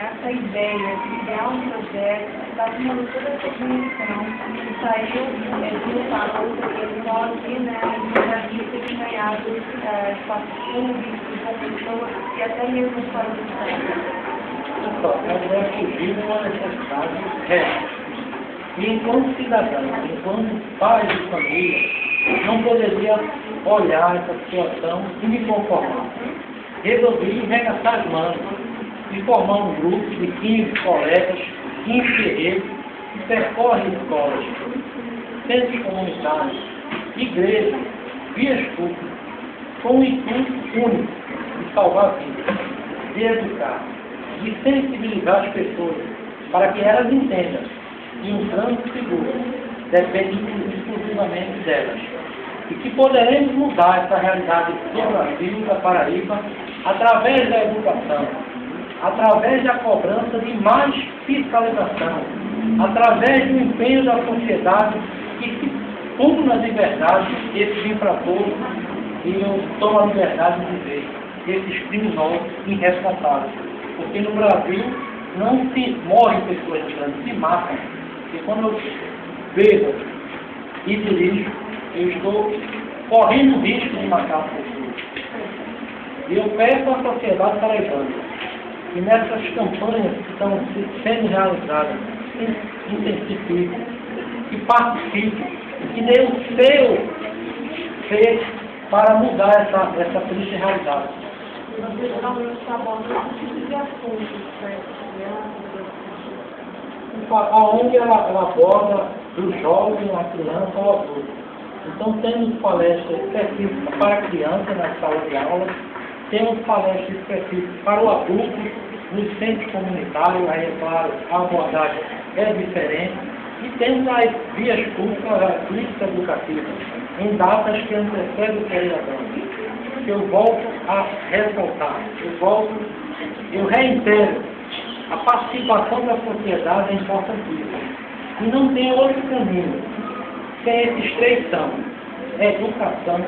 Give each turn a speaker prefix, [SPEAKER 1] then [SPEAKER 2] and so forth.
[SPEAKER 1] essa ideia de criar um projeto, está tomando toda essa dimensão, que saiu de um valor que pode, né, jornalistas que ganharam espaços públicos, com pessoas e até mesmo fora do Estado.
[SPEAKER 2] A ideia surgiu uma necessidade real. E enquanto cidadão, enquanto pai de família, não poderia olhar essa situação e me conformar. Resolvi regaçar as mãos e formar um grupo de 15 colegas, 15 guerreiros, que percorrem escolas, centros comunitários, igrejas, vias públicas, com o intuito único de salvar vidas, de educar, de sensibilizar as pessoas, para que elas entendam que um trânsito seguro depende exclusivamente delas. E que poderemos mudar essa realidade do Brasil, da Paraíba, através da educação, através da cobrança de mais fiscalização, através do empenho da sociedade que se pugna de verdade esses infratores e tomam a liberdade de viver, esses criminosos irresponsáveis. Porque no Brasil não se morrem pessoas no trânsito, se matam. E quando eu bebo e dirijo, eu estou correndo o risco de matar pessoas. E eu peço à sociedade paraibana que nessas campanhas que estão sendo realizadas, intensifiquem, que participem, que dê o seu ser para mudar essa triste realidade. A ONG ela aborda do jovem, a criança ao adulto. Então temos palestras específicas para a criança na sala de aula, temos palestras específicas para o adulto nos centros comunitários, aí é claro, a abordagem é diferente, e temos as vias públicas, as políticas educativas, em datas que antecedem o feriadão. Eu volto a ressaltar, eu reitero, a participação da sociedade é importantíssima. E não tem outro caminho, sem esses três são: educação,